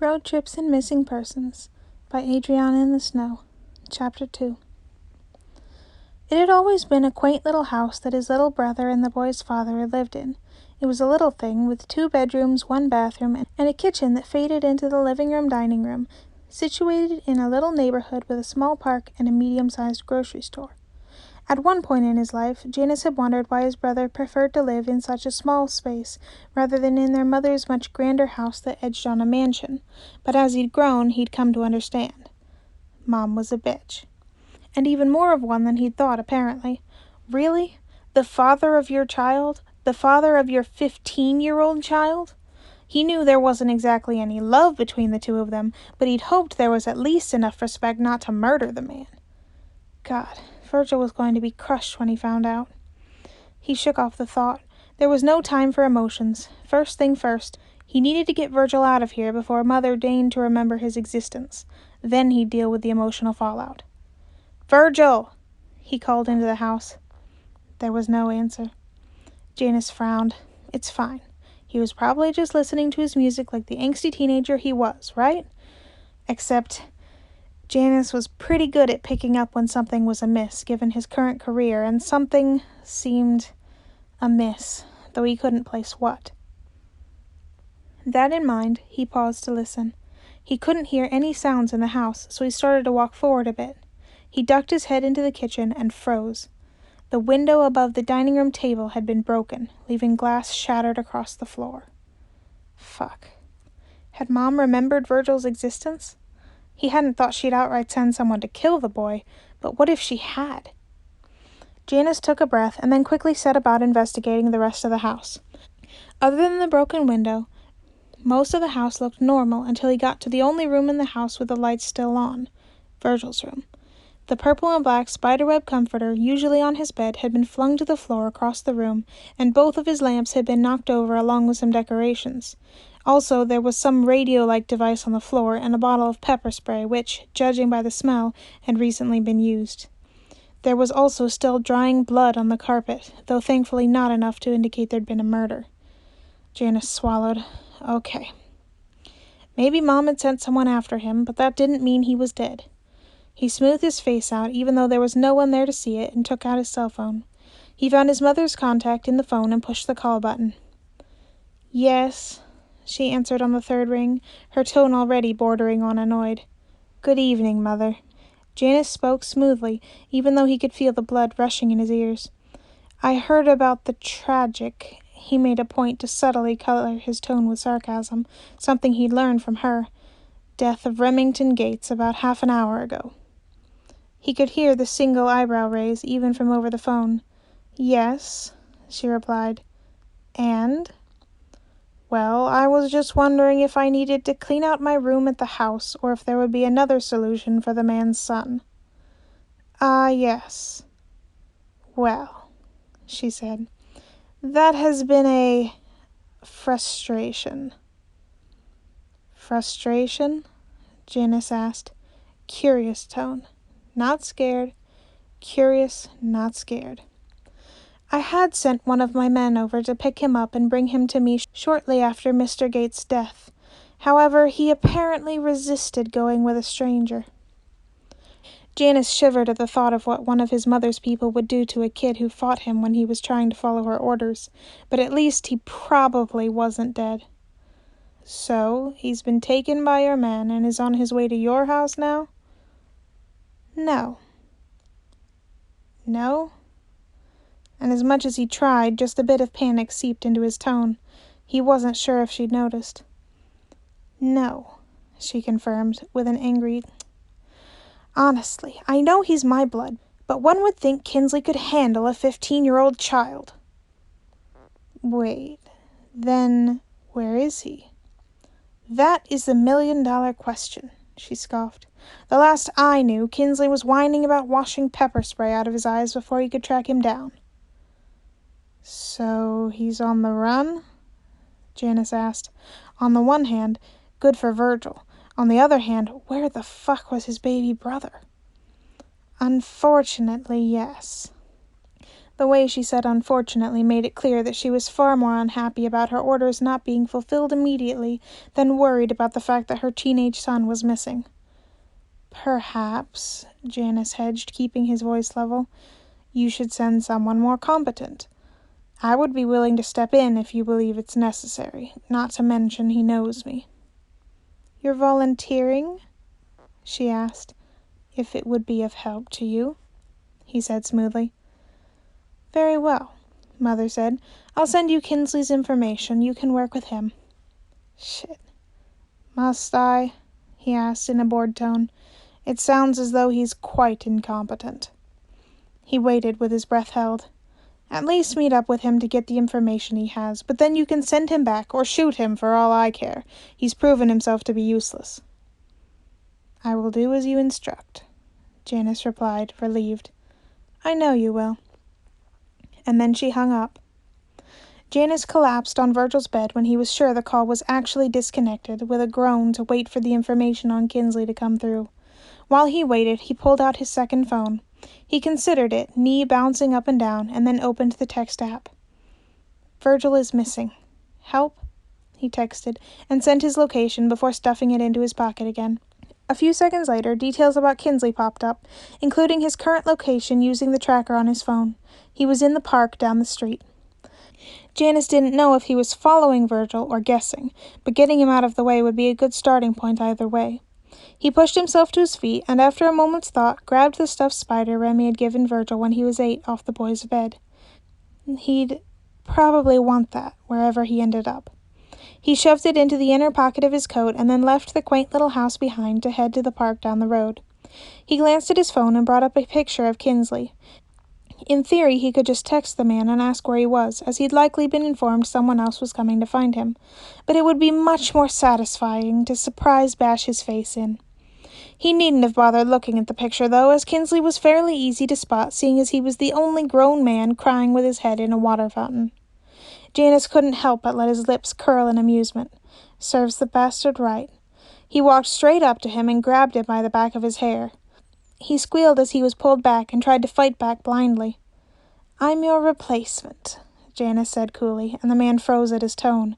Road Trips and Missing Persons by Adriana in the Snow, Chapter 2. It had always been a quaint little house that his little brother and the boy's father had lived in. It was a little thing with 2 bedrooms, 1 bathroom, and a kitchen that faded into the living room dining room, situated in a little neighborhood with a small park and a medium-sized grocery store. At one point in his life, Janus had wondered why his brother preferred to live in such a small space rather than in their mother's much grander house that edged on a mansion, but as he'd grown, he'd come to understand. Mom was a bitch. And even more of one than he'd thought, apparently. Really? The father of your child? The father of your 15-year-old child? He knew there wasn't exactly any love between the two of them, but he'd hoped there was at least enough respect not to murder the man. God, Virgil was going to be crushed when he found out. He shook off the thought. There was no time for emotions. First thing first, he needed to get Virgil out of here before Mother deigned to remember his existence. Then he'd deal with the emotional fallout. "Virgil!" he called into the house. There was no answer. Janus frowned. It's fine. He was probably just listening to his music like the angsty teenager he was, right? Except Janus was pretty good at picking up when something was amiss, given his current career, and something seemed amiss, though he couldn't place what. That in mind, he paused to listen. He couldn't hear any sounds in the house, so he started to walk forward a bit. He ducked his head into the kitchen and froze. The window above the dining room table had been broken, leaving glass shattered across the floor. Fuck. Had Mom remembered Virgil's existence? He hadn't thought she'd outright send someone to kill the boy, but what if she had? Janus took a breath and then quickly set about investigating the rest of the house. Other than the broken window, most of the house looked normal until he got to the only room in the house with the lights still on, Virgil's room. The purple and black spiderweb comforter, usually on his bed, had been flung to the floor across the room, and both of his lamps had been knocked over along with some decorations. Also, there was some radio-like device on the floor and a bottle of pepper spray, which, judging by the smell, had recently been used. There was also still drying blood on the carpet, though thankfully not enough to indicate there'd been a murder. Janus swallowed. Okay. Maybe Mom had sent someone after him, but that didn't mean he was dead. He smoothed his face out, even though there was no one there to see it, and took out his cell phone. He found his mother's contact in the phone and pushed the call button. "Yes," she answered on the third ring, her tone already bordering on annoyed. "Good evening, Mother." Janus spoke smoothly, even though he could feel the blood rushing in his ears. "I heard about the tragic." He made a point to subtly color his tone with sarcasm, something he'd learned from her. "Death of Remington Gates about half an hour ago." He could hear the single eyebrow raise, even from over the phone. "Yes," she replied. "And?" "Well, I was just wondering if I needed to clean out my room at the house, or if there would be another solution for the man's son." "Ah, yes." "Well," she said, "that has been a frustration." "Frustration?" Janus asked. Curious tone. Not scared. Curious, not scared. "I had sent one of my men over to pick him up and bring him to me shortly after Mr. Gates' death. However, he apparently resisted going with a stranger." Janus shivered at the thought of what one of his mother's people would do to a kid who fought him when he was trying to follow her orders, but at least he probably wasn't dead. "So, he's been taken by your man and is on his way to your house now?" "No." "No?" And as much as he tried, just a bit of panic seeped into his tone. He wasn't sure if she'd noticed. "No," she confirmed, with an angry, "Honestly, I know he's my blood, but one would think Kinsley could handle a 15-year-old child." "Wait, then where is he?" "That is the $1,000,000 question," she scoffed. "The last I knew, Kinsley was whining about washing pepper spray out of his eyes before he could track him down." "So he's on the run?" Janus asked. On the one hand, good for Virgil. On the other hand, where the fuck was his baby brother? "Unfortunately, yes." The way she said unfortunately made it clear that she was far more unhappy about her orders not being fulfilled immediately than worried about the fact that her teenage son was missing. Perhaps, Janice hedged, keeping his voice level, you should send someone more competent. I would be willing to step in if you believe it's necessary, not to mention he knows me. You're volunteering? She asked. If it would be of help to you, he said smoothly. Very well, Mother said. I'll send you Kinsley's information. You can work with him. Shit. Must I? He asked in a bored tone. It sounds as though he's quite incompetent. He waited with his breath held. At least meet up with him to get the information he has, but then you can send him back or shoot him for all I care. He's proven himself to be useless. I will do as you instruct, Janice replied, relieved. I know you will. And then she hung up. Janice collapsed on Virgil's bed when he was sure the call was actually disconnected, with a groan to wait for the information on Kinsley to come through. While he waited, he pulled out his second phone. He considered it, knee bouncing up and down, and then opened the text app. Virgil is missing. Help? He texted, and sent his location before stuffing it into his pocket again. A few seconds later, details about Kinsley popped up, including his current location using the tracker on his phone. He was in the park down the street. Janice didn't know if he was following Virgil or guessing, but getting him out of the way would be a good starting point either way. He pushed himself to his feet, and after a moment's thought, grabbed the stuffed spider Remy had given Virgil when he was 8 off the boy's bed. He'd probably want that, wherever he ended up. He shoved it into the inner pocket of his coat and then left the quaint little house behind to head to the park down the road. He glanced at his phone and brought up a picture of Kinsley. In theory, he could just text the man and ask where he was, as he'd likely been informed someone else was coming to find him. But it would be much more satisfying to surprise bash his face in. He needn't have bothered looking at the picture, though, as Kinsley was fairly easy to spot, seeing as he was the only grown man crying with his head in a water fountain. Janice couldn't help but let his lips curl in amusement. Serves the bastard right. He walked straight up to him and grabbed him by the back of his hair. He squealed as he was pulled back and tried to fight back blindly. I'm your replacement, Janice said coolly, and the man froze at his tone.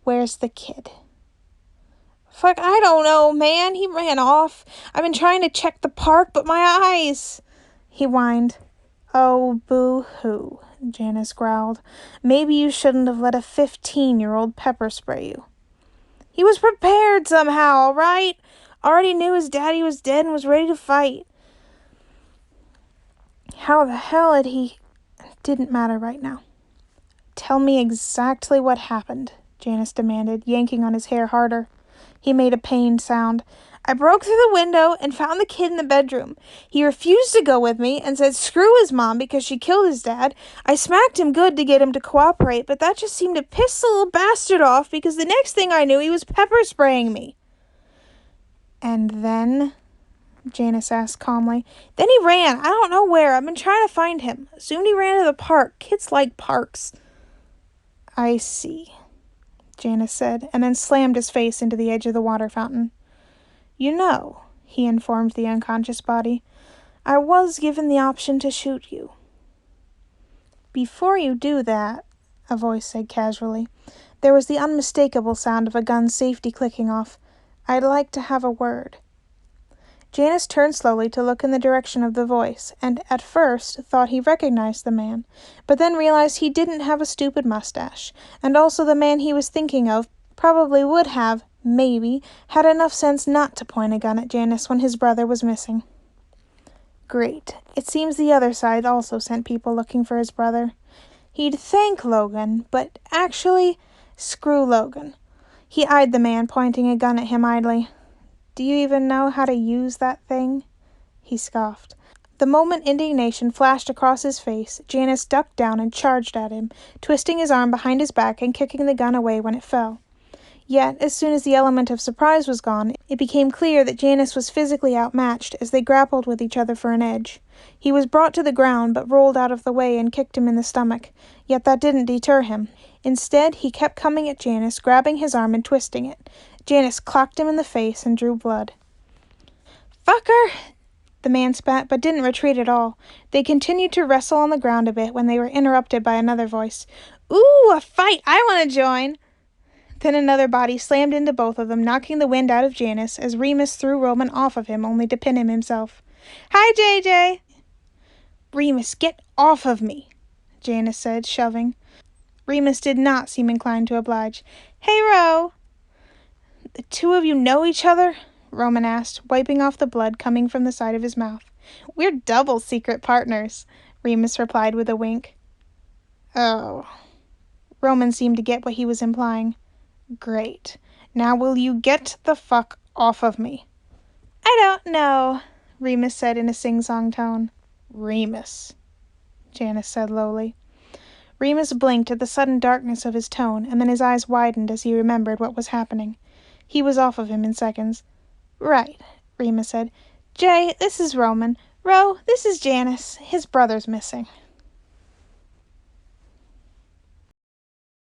Where's the kid? Fuck, I don't know, man. He ran off. I've been trying to check the park, but my eyes, he whined. Oh, boo-hoo, Janice growled. Maybe you shouldn't have let a 15-year-old pepper spray you. He was prepared somehow, all right? Already knew his daddy was dead and was ready to fight. How the hell had he... Didn't matter right now. Tell me exactly what happened, Janice demanded, yanking on his hair harder. He made a pained sound. I broke through the window and found the kid in the bedroom. He refused to go with me and said screw his mom because she killed his dad. I smacked him good to get him to cooperate, but that just seemed to piss the little bastard off because the next thing I knew he was pepper spraying me. And then? Janice asked calmly. Then he ran. I don't know where. I've been trying to find him. Assumed he ran to the park. Kids like parks. I see, Janice said, and then slammed his face into the edge of the water fountain. You know, he informed the unconscious body, I was given the option to shoot you. Before you do that, a voice said casually, there was the unmistakable sound of a gun's safety clicking off. I'd like to have a word. Janice turned slowly to look in the direction of the voice, and at first thought he recognized the man, but then realized he didn't have a stupid mustache, and also the man he was thinking of probably would have, maybe, had enough sense not to point a gun at Janice when his brother was missing. Great. It seems the other side also sent people looking for his brother. He'd thank Logan, but actually, screw Logan. He eyed the man, pointing a gun at him idly. Do you even know how to use that thing? He scoffed. The moment indignation flashed across his face, Janice ducked down and charged at him, twisting his arm behind his back and kicking the gun away when it fell. Yet, as soon as the element of surprise was gone, it became clear that Janice was physically outmatched as they grappled with each other for an edge. He was brought to the ground, but rolled out of the way and kicked him in the stomach, yet that didn't deter him. Instead, he kept coming at Janice, grabbing his arm and twisting it. Janice clocked him in the face and drew blood. Fucker! The man spat, but didn't retreat at all. They continued to wrestle on the ground a bit when they were interrupted by another voice. Ooh, a fight! I want to join! Then another body slammed into both of them, knocking the wind out of Janice as Remus threw Roman off of him, only to pin him himself. Hi, JJ! Remus, get off of me, Janice said, shoving. Remus did not seem inclined to oblige. Hey, Ro! The two of you know each other? Roman asked, wiping off the blood coming from the side of his mouth. We're double secret partners, Remus replied with a wink. Oh. Roman seemed to get what he was implying. Great. Now will you get the fuck off of me? I don't know, Remus said in a sing-song tone. Remus, Janice said lowly. Remus blinked at the sudden darkness of his tone, and then his eyes widened as he remembered what was happening. He was off of him in seconds. Right, Remus said. Jay, this is Roman. Ro, this is Janice. His brother's missing.